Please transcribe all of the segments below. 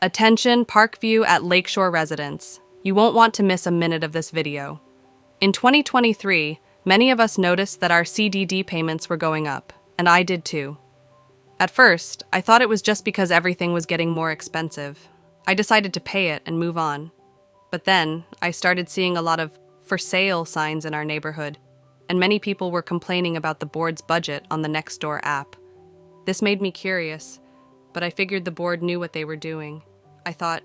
Attention, Parkview at Lakeshore residents. You won't want to miss a minute of this video. In 2023, many of us noticed that our CDD payments were going up, and I did too. At first, I thought it was just because everything was getting more expensive. I decided to pay it and move on. But then, I started seeing a lot of for sale signs in our neighborhood, and many people were complaining about the board's budget on the Nextdoor app. This made me curious, but I figured the board knew what they were doing. I thought,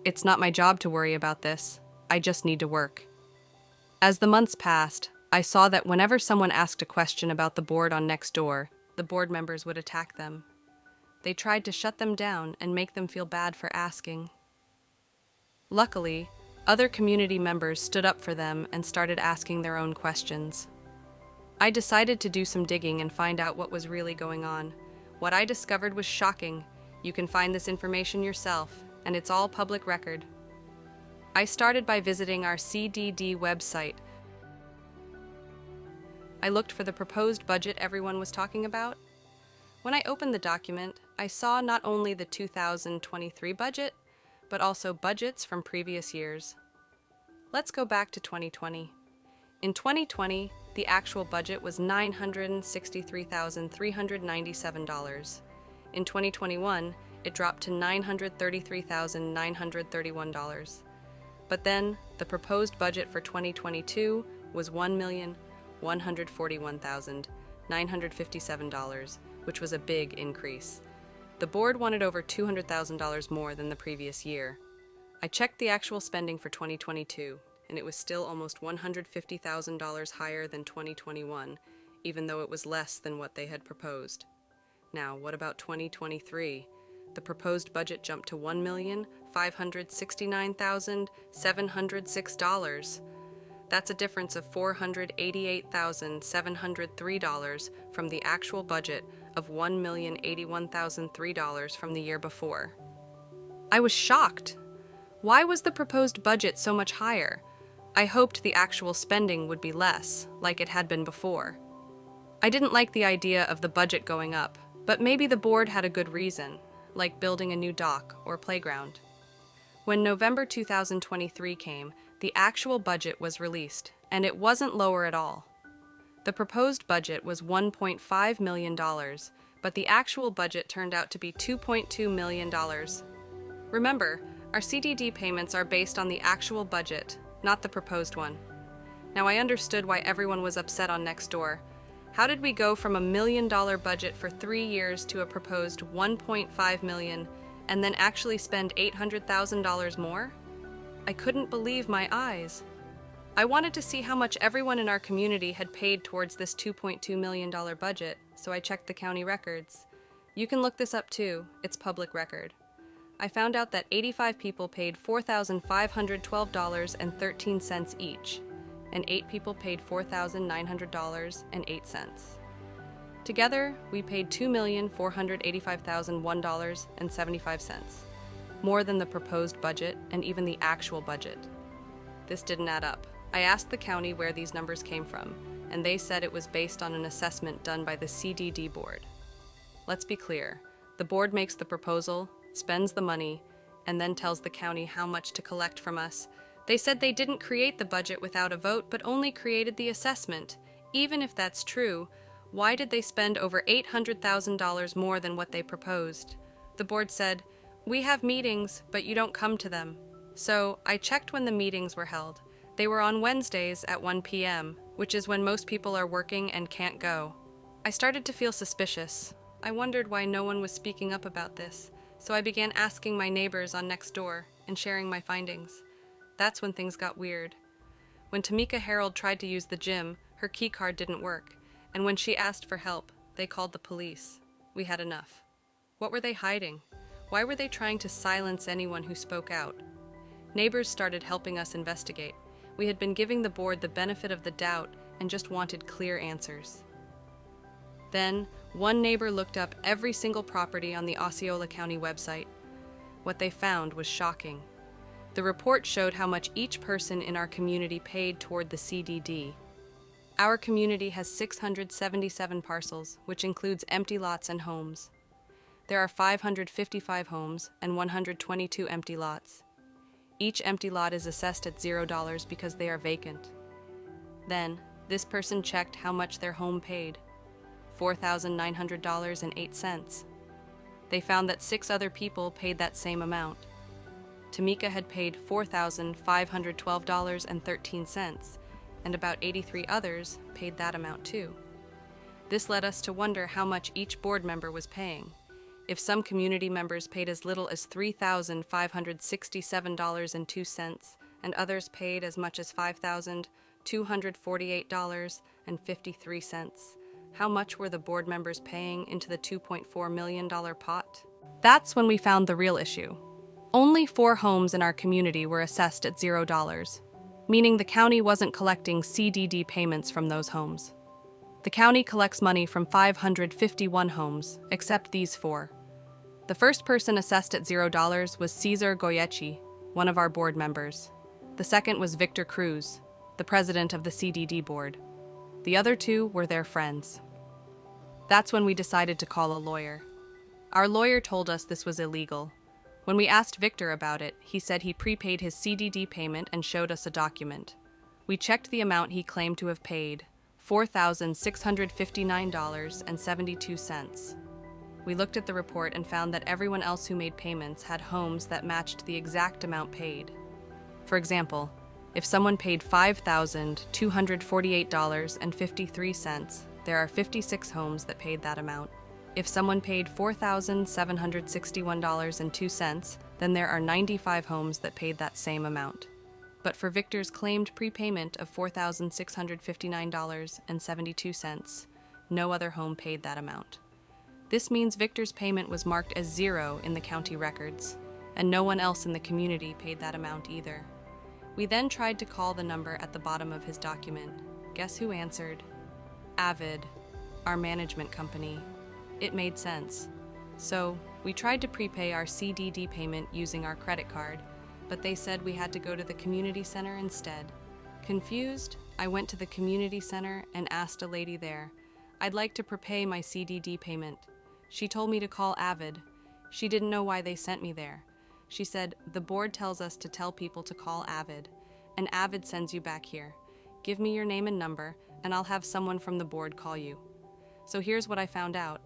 it's not my job to worry about this. I just need to work. As the months passed, I saw that whenever someone asked a question about the board on Nextdoor, the board members would attack them. They tried to shut them down and make them feel bad for asking. Luckily, other community members stood up for them and started asking their own questions. I decided to do some digging and find out what was really going on. What I discovered was shocking. You can find this information yourself, and it's all public record. I started by visiting our CDD website. I looked for the proposed budget everyone was talking about. When I opened the document, I saw not only the 2023 budget, but also budgets from previous years. Let's go back to 2020. In 2020, the actual budget was $963,397. In 2021, it dropped to $933,931. But then, the proposed budget for 2022 was $1,141,957, which was a big increase. The board wanted over $200,000 more than the previous year. I checked the actual spending for 2022, and it was still almost $150,000 higher than 2021, even though it was less than what they had proposed. Now, what about 2023? The proposed budget jumped to $1,569,706. That's a difference of $488,703 from the actual budget of $1,081,003 from the year before. I was shocked. Why was the proposed budget so much higher? I hoped the actual spending would be less, like it had been before. I didn't like the idea of the budget going up, but maybe the board had a good reason, like building a new dock or playground. When November 2023 came, the actual budget was released, and it wasn't lower at all. The proposed budget was $1.5 million, but the actual budget turned out to be $2.2 million. Remember, our CDD payments are based on the actual budget, not the proposed one. Now I understood why everyone was upset on Nextdoor. How did we go from $1 million budget for 3 years to a proposed $1.5 million and then actually spend $800,000 more? I couldn't believe my eyes. I wanted to see how much everyone in our community had paid towards this $2.2 million budget, so I checked the county records. You can look this up too, it's public record. I found out that 85 people paid $4,512.13 each, and 8 people paid $4,900.08. Together, we paid $2,485,001.75, more than the proposed budget and even the actual budget. This didn't add up. I asked the county where these numbers came from, and they said it was based on an assessment done by the CDD board. Let's be clear, the board makes the proposal, spends the money, and then tells the county how much to collect from us. They said they didn't create the budget without a vote, but only created the assessment. Even if that's true, why did they spend over $800,000 more than what they proposed? The board said, "We have meetings, but you don't come to them." So I checked when the meetings were held. They were on Wednesdays at 1 p.m., which is when most people are working and can't go. I started to feel suspicious. I wondered why no one was speaking up about this, so I began asking my neighbors on Nextdoor and sharing my findings. That's when things got weird. When Tamika Harold tried to use the gym, her key card didn't work, and when she asked for help, they called the police. We had enough. What were they hiding? Why were they trying to silence anyone who spoke out? Neighbors started helping us investigate. We had been giving the board the benefit of the doubt and just wanted clear answers. Then, one neighbor looked up every single property on the Osceola County website. What they found was shocking. The report showed how much each person in our community paid toward the CDD. Our community has 677 parcels, which includes empty lots and homes. There are 555 homes and 122 empty lots. Each empty lot is assessed at $0 because they are vacant. Then, this person checked how much their home paid, $4,900.08. They found that 6 other people paid that same amount. Tamika had paid $4,512.13, and about 83 others paid that amount too. This led us to wonder how much each board member was paying. If some community members paid as little as $3,567.02, and others paid as much as $5,248.53, how much were the board members paying into the $2.4 million pot? That's when we found the real issue. Only 4 homes in our community were assessed at $0, meaning the county wasn't collecting CDD payments from those homes. The county collects money from 551 homes, except these 4. The first person assessed at $0 was Cesar Goyechi, one of our board members. The second was Victor Cruz, the president of the CDD board. The other 2 were their friends. That's when we decided to call a lawyer. Our lawyer told us this was illegal. When we asked Victor about it, he said he prepaid his CDD payment and showed us a document. We checked the amount he claimed to have paid, $4,659.72. We looked at the report and found that everyone else who made payments had homes that matched the exact amount paid. For example, if someone paid $5,248.53, there are 56 homes that paid that amount. If someone paid $4,761.02, then there are 95 homes that paid that same amount. But for Victor's claimed prepayment of $4,659.72, no other home paid that amount. This means Victor's payment was marked as 0 in the county records, and no one else in the community paid that amount either. We then tried to call the number at the bottom of his document. Guess who answered? Avid, our management company. It made sense. So, we tried to prepay our CDD payment using our credit card, but they said we had to go to the community center instead. Confused, I went to the community center and asked a lady there, "I'd like to prepay my CDD payment." She told me to call Avid. She didn't know why they sent me there. She said, "The board tells us to tell people to call Avid, and Avid sends you back here. Give me your name and number, and I'll have someone from the board call you." So here's what I found out.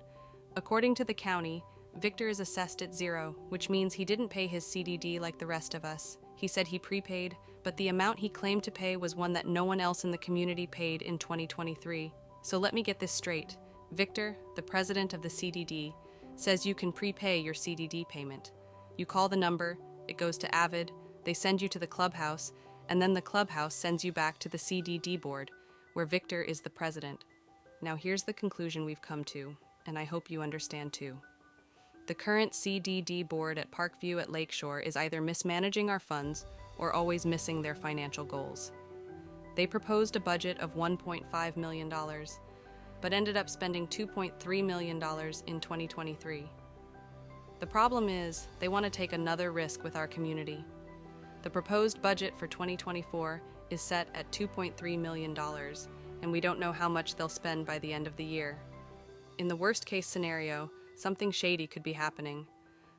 According to the county, Victor is assessed at 0, which means he didn't pay his CDD like the rest of us. He said he prepaid, but the amount he claimed to pay was one that no one else in the community paid in 2023. So let me get this straight. Victor, the president of the CDD, says you can prepay your CDD payment. You call the number, it goes to Avid, they send you to the clubhouse, and then the clubhouse sends you back to the CDD board, where Victor is the president. Now here's the conclusion we've come to, and I hope you understand too. The current CDD board at Parkview at Lakeshore is either mismanaging our funds or always missing their financial goals. They proposed a budget of $1.5 million, but ended up spending $2.3 million in 2023. The problem is, they want to take another risk with our community. The proposed budget for 2024 is set at $2.3 million, and we don't know how much they'll spend by the end of the year. In the worst-case scenario, something shady could be happening.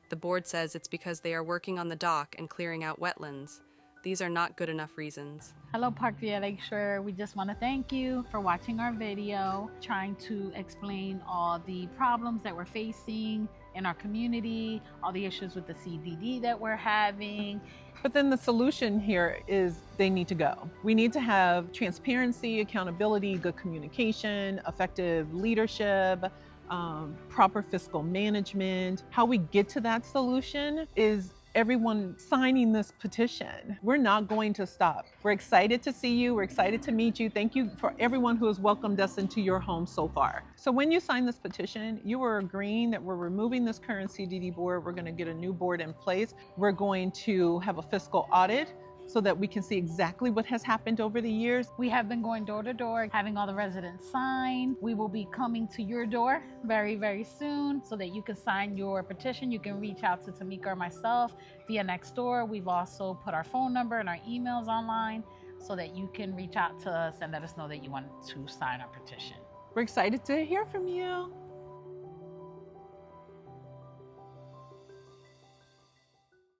The board says it's because they are working on the dock and clearing out wetlands. These are not good enough reasons. Hello, Parkview at Lakeshore. We just want to thank you for watching our video, trying to explain all the problems that we're facing in our community, all the issues with the CDD that we're having. But then the solution here is they need to go. We need to have transparency, accountability, good communication, effective leadership, proper fiscal management. How we get to that solution is everyone signing this petition. We're not going to stop. We're excited to see you. We're excited to meet you. Thank you for everyone who has welcomed us into your home so far. So when you sign this petition, you are agreeing that we're removing this current CDD board. We're going to get a new board in place. We're going to have a fiscal audit so that we can see exactly what has happened over the years. We have been going door to door, having all the residents sign. We will be coming to your door very, very soon so that you can sign your petition. You can reach out to Tamika or myself via Nextdoor. We've also put our phone number and our emails online so that you can reach out to us and let us know that you want to sign our petition. We're excited to hear from you.